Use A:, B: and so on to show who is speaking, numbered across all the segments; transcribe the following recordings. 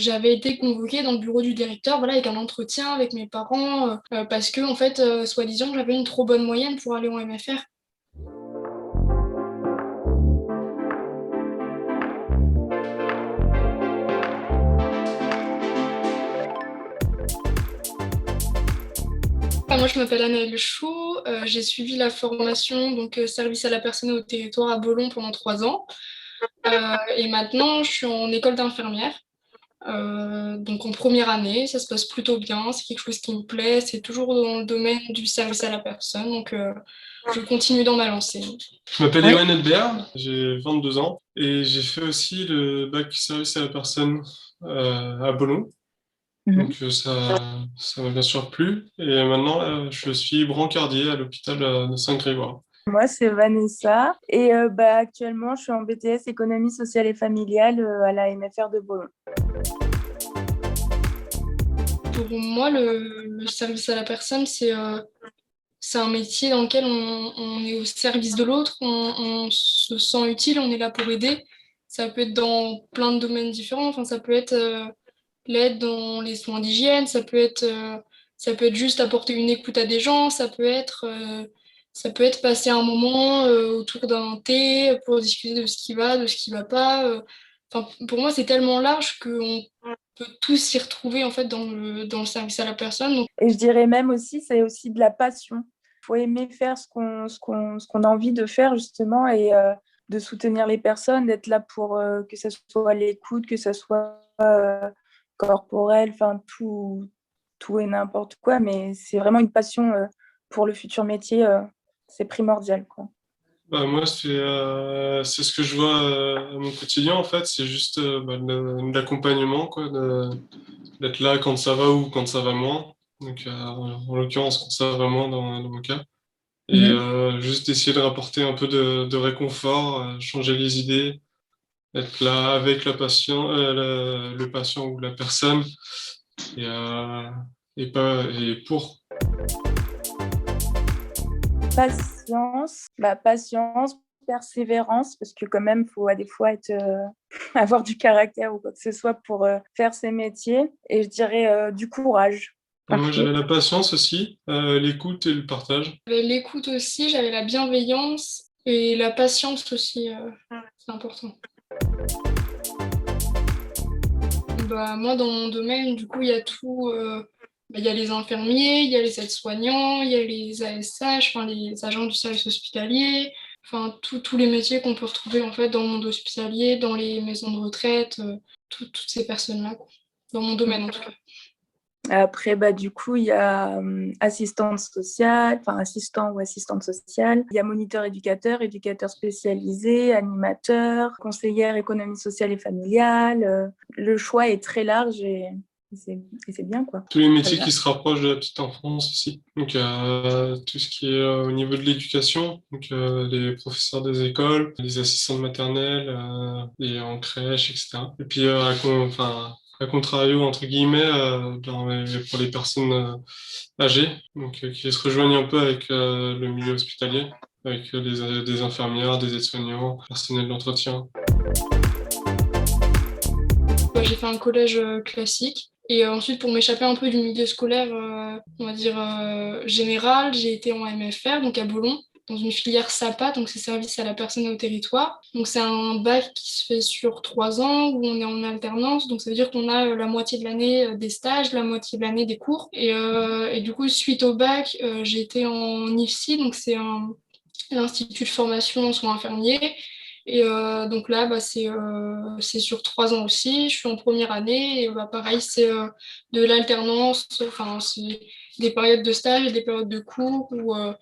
A: J'avais été convoquée dans le bureau du directeur, voilà, avec un entretien avec mes parents, parce que, en fait, soi-disant, j'avais une trop bonne moyenne pour aller en MFR. Moi, je m'appelle Anaëlle Chou, j'ai suivi la formation service à la personne et au territoire à Bologne pendant 3 ans. Et maintenant, je suis en école d'infirmière. Donc en première année, ça se passe plutôt bien, c'est quelque chose qui me plaît, c'est toujours dans le domaine du service à la personne, je continue dans ma lancée.
B: Je m'appelle
A: Ouais.
B: Ewan Edbert, j'ai 22 ans et j'ai fait aussi le bac service à la personne à Bologne.
C: Mhm.
B: Ça m'a bien sûr plu. Et maintenant, je suis brancardier à l'hôpital de Saint-Grégoire.
C: Moi, c'est Vanessa et actuellement, je suis en BTS économie sociale et familiale à la MFR de Bologne.
A: Pour moi, le service à la personne, c'est un métier dans lequel on est au service de l'autre, on se sent utile, on est là pour aider. Ça peut être dans plein de domaines différents, enfin, ça peut être l'aide dans les soins d'hygiène, ça peut être juste apporter une écoute à des gens, ça peut être passer un moment autour d'un thé pour discuter de ce qui va, de ce qui va pas. Enfin, pour moi, c'est tellement large qu'on peut tous s'y retrouver en fait dans le service à la personne. Donc,
C: Et je dirais même aussi, c'est aussi de la passion. Il faut aimer faire ce qu'on a envie de faire justement et de soutenir les personnes, d'être là pour que ce soit l'écoute, que ce soit corporel, enfin tout et n'importe quoi. Mais c'est vraiment une passion pour le futur métier, c'est primordial, quoi.
B: Bah, moi, c'est ce que je vois à mon quotidien, en fait. C'est juste de l'accompagnement, quoi, d'être là quand ça va ou quand ça va moins. En l'occurrence, quand ça va moins dans mon cas. Et
C: Mhm.
B: juste essayer de rapporter un peu de réconfort, changer les idées, être là avec le patient ou la personne et, euh, et pour.
C: Patience, persévérance, parce que quand même, il faut des fois avoir du caractère ou quoi que ce soit pour faire ces métiers. Et je dirais du courage.
B: Et moi, j'avais la patience aussi, l'écoute et le partage.
A: j'avais l'écoute aussi, j'avais la bienveillance et la patience aussi, c'est important. Bah, moi, dans mon domaine, du coup, il y a tout. Il y a les infirmiers, il y a les aides-soignants, il y a les ASH, enfin, les agents du service hospitalier, enfin, tous les métiers qu'on peut retrouver en fait dans le monde hospitalier, dans les maisons de retraite, toutes ces personnes-là, quoi. Dans mon domaine en tout cas.
C: Après, du coup, il y a assistante sociale, enfin assistant ou assistante sociale. Il y a moniteur éducateur, éducateur spécialisé, animateur, conseillère économie sociale et familiale. Le choix est très large et c'est bien, quoi.
B: Tous les
C: Très
B: métiers
C: bien.
B: qui se rapprochent de la petite enfance aussi. Tout ce qui est au niveau de l'éducation, les professeurs des écoles, les assistantes maternelles, et en crèche, etc. Et puis à contrario, entre guillemets, pour les personnes âgées, qui se rejoignent un peu avec le milieu hospitalier, avec des infirmières, des aides-soignants, personnel d'entretien.
A: Bah, j'ai fait un collège classique. Et ensuite, pour m'échapper un peu du milieu scolaire, on va dire général, j'ai été en MFR, donc à Boulogne, dans une filière SAPA, donc c'est service à la personne et au territoire. Donc c'est un bac qui se fait sur 3 ans, où on est en alternance, donc ça veut dire qu'on a la moitié de l'année des stages, la moitié de l'année des cours. Et du coup, suite au bac, j'ai été en IFSI, donc l'Institut de formation en soins infirmiers. Et donc là, c'est sur 3 ans aussi. Je suis en première année. Et pareil, c'est de l'alternance. Enfin, c'est des périodes de stage et des périodes de cours.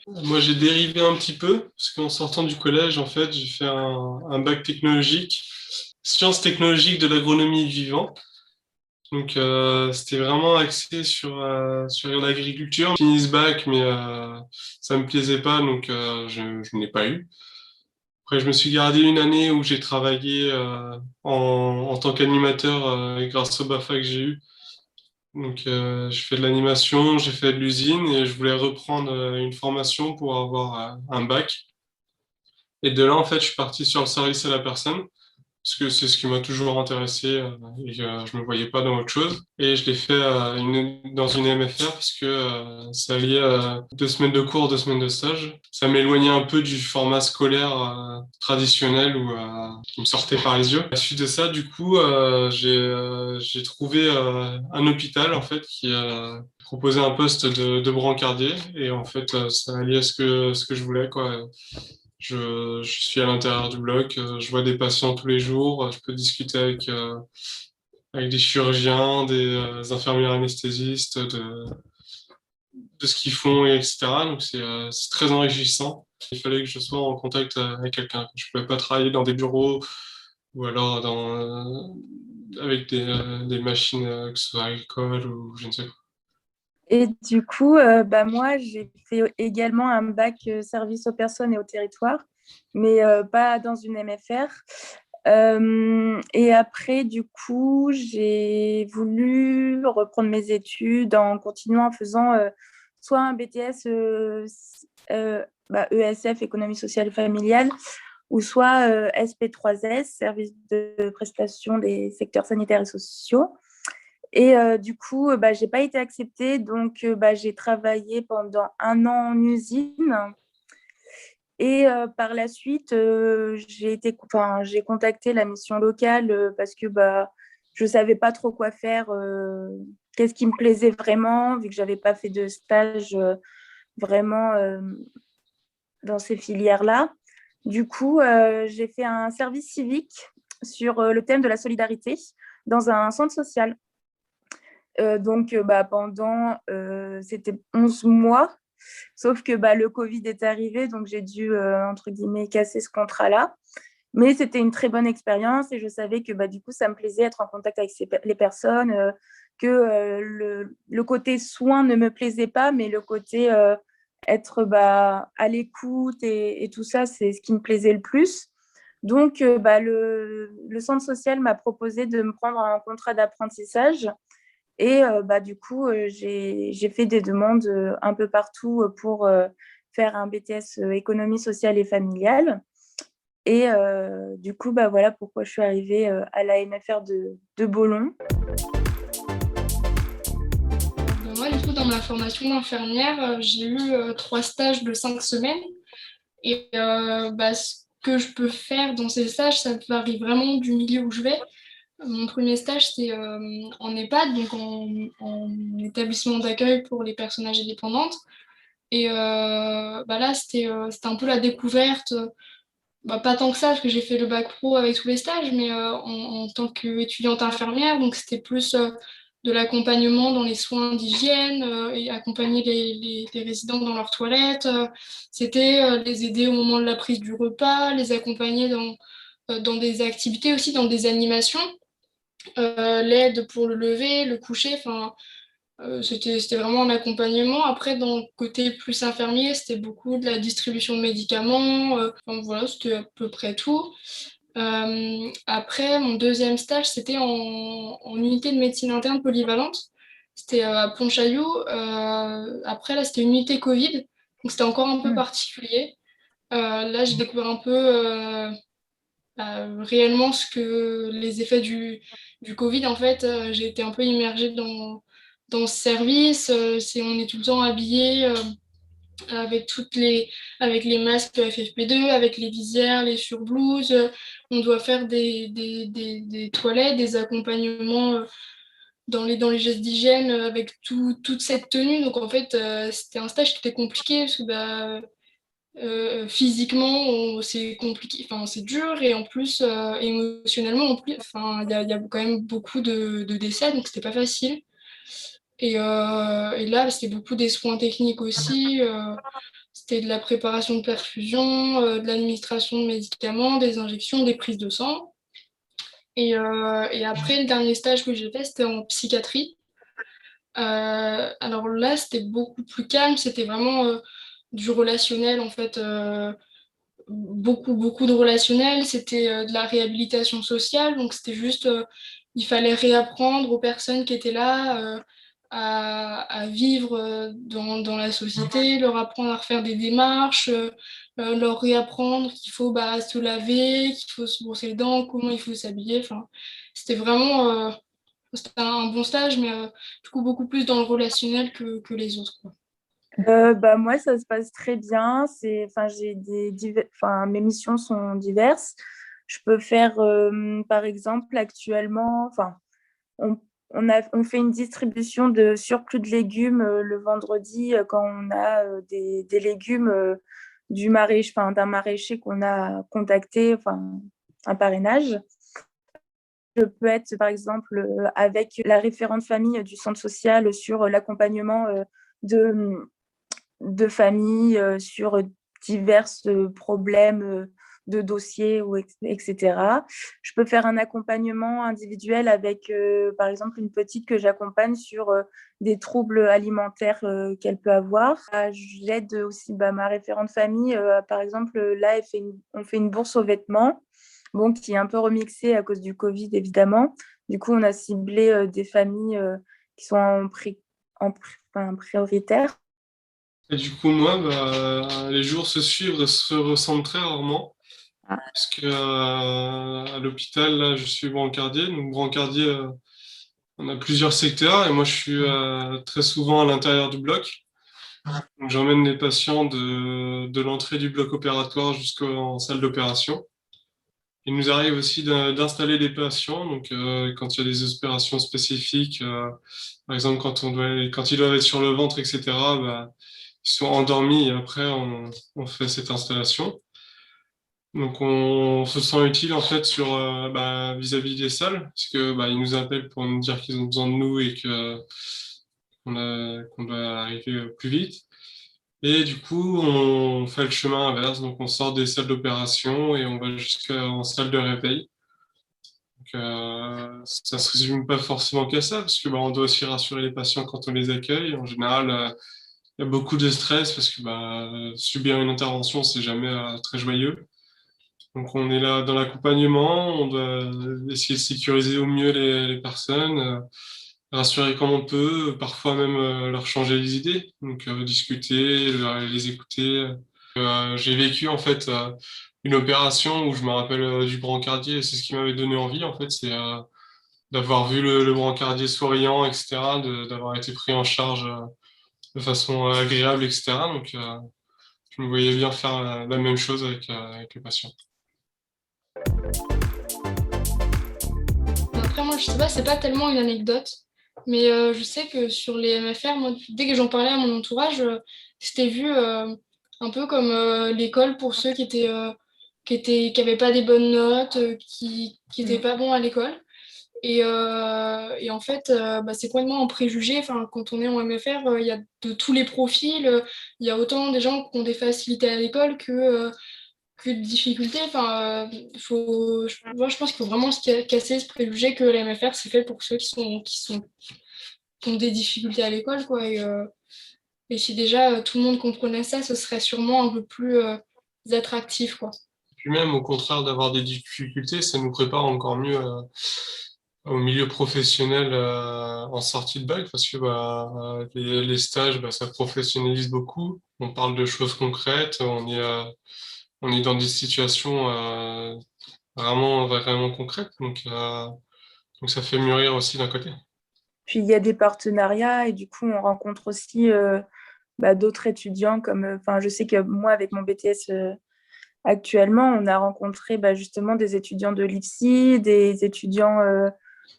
B: Moi, j'ai dérivé un petit peu, parce qu'en sortant du collège, en fait, j'ai fait un bac technologique, sciences technologiques de l'agronomie vivant. C'était vraiment axé sur l'agriculture. J'ai fini ce bac, mais ça me plaisait pas, je n'ai pas eu. Après, je me suis gardé une année où j'ai travaillé en tant qu'animateur grâce au BAFA que j'ai eu. Je fais de l'animation, j'ai fait de l'usine et je voulais reprendre une formation pour avoir un bac. Et de là, en fait, je suis parti sur le service à la personne, parce que c'est ce qui m'a toujours intéressé et je me voyais pas dans autre chose. Et je l'ai fait dans une MFR parce que ça alliait 2 semaines de cours, 2 semaines de stage. Ça m'éloignait un peu du format scolaire traditionnel qui me sortait par les yeux. À la suite de ça, du coup, j'ai trouvé un hôpital en fait qui proposait un poste de brancardier et en fait, ça alliait ce que je voulais, quoi. Je suis à l'intérieur du bloc, je vois des patients tous les jours, je peux discuter avec des chirurgiens, des infirmières anesthésistes, de ce qu'ils font, et etc. Donc c'est très enrichissant. Il fallait que je sois en contact avec quelqu'un. Je ne pouvais pas travailler dans des bureaux ou alors avec des machines, que ce soit à l'école ou je ne sais quoi.
C: Et du coup, moi, j'ai fait également un bac service aux personnes et au territoire, mais pas dans une MFR. Et après, du coup, j'ai voulu reprendre mes études en continuant en faisant soit un BTS ESF, économie sociale et familiale, ou soit SP3S, service de prestation des secteurs sanitaires et sociaux. Et du coup, je n'ai pas été acceptée, donc j'ai travaillé pendant 1 an en usine. Et par la suite, j'ai contacté la mission locale parce que je ne savais pas trop quoi faire, qu'est-ce qui me plaisait vraiment, vu que je n'avais pas fait de stage vraiment dans ces filières-là. Du coup, j'ai fait un service civique sur le thème de la solidarité dans un centre social. Pendant, c'était 11 mois, sauf que le Covid est arrivé, donc j'ai dû, entre guillemets, casser ce contrat-là. Mais c'était une très bonne expérience et je savais que du coup, ça me plaisait être en contact avec les personnes, que le côté soin ne me plaisait pas, mais le côté être à l'écoute et tout ça, c'est ce qui me plaisait le plus. Donc, le centre social m'a proposé de me prendre un contrat d'apprentissage. Et du coup, j'ai fait des demandes un peu partout pour faire un BTS économie sociale et familiale. Et du coup, voilà pourquoi je suis arrivée à la MFR de Beaulon.
A: Moi, du coup, dans ma formation d'infirmière, j'ai eu 3 stages de 5 semaines. Et ce que je peux faire dans ces stages, ça varie vraiment du milieu où je vais. Mon premier stage, c'était en EHPAD, donc en établissement d'accueil pour les personnes âgées dépendantes. Et là, c'était un peu la découverte, pas tant que ça, parce que j'ai fait le bac pro avec tous les stages, mais en tant qu'étudiante infirmière, donc c'était plus de l'accompagnement dans les soins d'hygiène et accompagner les résidents dans leurs toilettes. C'était les aider au moment de la prise du repas, les accompagner dans des activités aussi, dans des animations, l'aide pour le lever, le coucher, enfin c'était vraiment un accompagnement. Après, dans le côté plus infirmier, c'était beaucoup de la distribution de médicaments. Enfin, voilà, c'était à peu près tout. Après, mon deuxième stage, c'était en unité de médecine interne polyvalente. C'était à Pontchaillou. Après, là, c'était une unité Covid. Donc, c'était encore un peu particulier. Là, j'ai découvert un peu réellement les effets du Covid. En fait, j'ai été un peu immergée dans ce service. On est tout le temps habillé avec avec les masques FFP2, avec les visières, les surblouses. On doit faire des toilettes, des accompagnements dans les gestes d'hygiène avec toute cette tenue. Donc en fait, c'était un stage qui était compliqué parce que physiquement, c'est compliqué, enfin, c'est dur et en plus, émotionnellement, en plus, enfin, il y a quand même beaucoup de décès, donc c'était pas facile. Et là, c'était beaucoup des soins techniques aussi. C'était de la préparation de perfusion, de l'administration de médicaments, des injections, des prises de sang. Et après, le dernier stage que j'ai fait, c'était en psychiatrie. Alors là, c'était beaucoup plus calme. C'était vraiment du relationnel, en fait. Beaucoup de relationnel. C'était de la réhabilitation sociale. Donc, c'était juste, il fallait réapprendre aux personnes qui étaient là. À vivre dans la société, leur apprendre à refaire des démarches, leur réapprendre qu'il faut se laver, qu'il faut se brosser les dents, comment il faut s'habiller. Enfin, c'était vraiment c'était un bon stage, mais du coup beaucoup plus dans le relationnel que les autres, quoi.
C: Moi, ça se passe très bien. Enfin, mes missions sont diverses. Je peux faire, par exemple, actuellement, enfin, on, on fait une distribution de surplus de légumes le vendredi quand on a des légumes d'un maraîcher qu'on a contacté, enfin, un parrainage. Je peux être, par exemple, avec la référente famille du centre social sur l'accompagnement de, de familles sur divers problèmes de dossiers, etc. Je peux faire un accompagnement individuel avec, par exemple, une petite que j'accompagne sur des troubles alimentaires qu'elle peut avoir. J'aide aussi ma référente famille. Par exemple, là, on fait une bourse aux vêtements, bon, qui est un peu remixée à cause du Covid, évidemment. Du coup, on a ciblé des familles qui sont prioritaires.
B: Et du coup, moi, les jours se suivent et se ressemblent très rarement. Parce que à l'hôpital, là, je suis brancardier. Donc, brancardier, on a plusieurs secteurs et moi, je suis très souvent à l'intérieur du bloc. Donc, j'emmène les patients de l'entrée du bloc opératoire jusqu'en salle d'opération. Il nous arrive aussi d'installer des patients. Donc, quand il y a des opérations spécifiques, par exemple, quand ils doivent être sur le ventre, etc., ils sont endormis et après, on fait cette installation. Donc on se sent utile en fait vis-à-vis des salles parce que ils nous appellent pour nous dire qu'ils ont besoin de nous et que qu'on doit arriver plus vite. Et du coup, on fait le chemin inverse, donc on sort des salles d'opération et on va jusqu'en salle de réveil. Donc, ça se résume pas forcément qu'à ça, parce que on doit aussi rassurer les patients quand on les accueille. En général, il y a beaucoup de stress parce que subir une intervention, c'est jamais très joyeux. Donc on est là dans l'accompagnement, on doit essayer de sécuriser au mieux les personnes, rassurer comme on peut, parfois même leur changer les idées, donc discuter, les écouter. J'ai vécu en fait une opération où je me rappelle du brancardier, et c'est ce qui m'avait donné envie en fait, c'est d'avoir vu le brancardier souriant, etc., d'avoir été pris en charge de façon agréable, etc. Donc je me voyais bien faire la même chose avec les patients.
A: Après, moi, je sais pas, c'est pas tellement une anecdote, mais je sais que sur les MFR, moi, dès que j'en parlais à mon entourage, c'était vu un peu comme l'école pour ceux qui avaient pas des bonnes notes, qui étaient pas bons à l'école. Et en fait, c'est complètement un préjugé. Enfin, quand on est en MFR, il y a de tous les profils. Il y a autant des gens qui ont des facilités à l'école que de difficultés. Enfin, moi, je pense qu'il faut vraiment casser ce préjugé que la MFR, c'est fait pour ceux qui ont des difficultés à l'école, quoi. Et si déjà tout le monde comprenait ça, ce serait sûrement un peu plus attractif, quoi.
B: Puis même, au contraire d'avoir des difficultés, ça nous prépare encore mieux au milieu professionnel en sortie de bac, parce que les stages, ça professionnalise beaucoup. On parle de choses concrètes, on est dans des situations vraiment concrètes, donc ça fait mûrir aussi d'un côté.
C: Puis il y a des partenariats et du coup, on rencontre aussi d'autres étudiants comme, enfin, je sais que moi, avec mon BTS actuellement, on a rencontré justement des étudiants de l'IFSI, des étudiants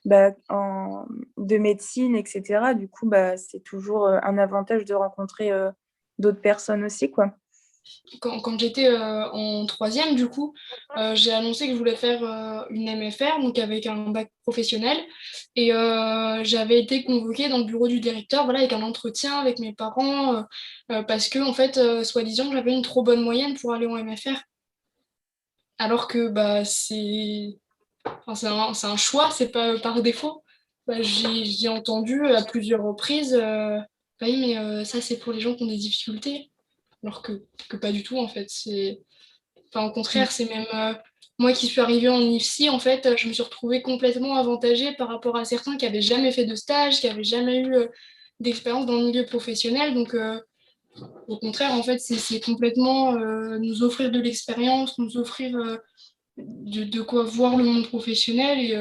C: de médecine, etc. Du coup, c'est toujours un avantage de rencontrer d'autres personnes aussi, quoi.
A: Quand j'étais en troisième, du coup, j'ai annoncé que je voulais faire une MFR, donc avec un bac professionnel. Et j'avais été convoquée dans le bureau du directeur, voilà, avec un entretien avec mes parents, parce que, en fait, soi-disant, j'avais une trop bonne moyenne pour aller en MFR. Alors que c'est un choix, c'est pas par défaut. J'ai entendu à plusieurs reprises, oui, mais ça, c'est pour les gens qui ont des difficultés. Alors que pas du tout, en fait. Enfin, au contraire, c'est même moi qui suis arrivée en IFSI, en fait, je me suis retrouvée complètement avantagée par rapport à certains qui n'avaient jamais fait de stage, qui n'avaient jamais eu d'expérience dans le milieu professionnel. Donc, Au contraire, en fait, c'est complètement nous offrir de l'expérience, nous offrir de quoi voir le monde professionnel. Et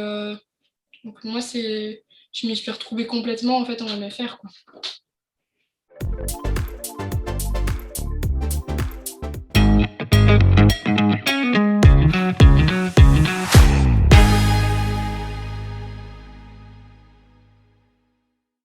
A: donc moi, je m'y suis retrouvée complètement en fait en MFR, quoi.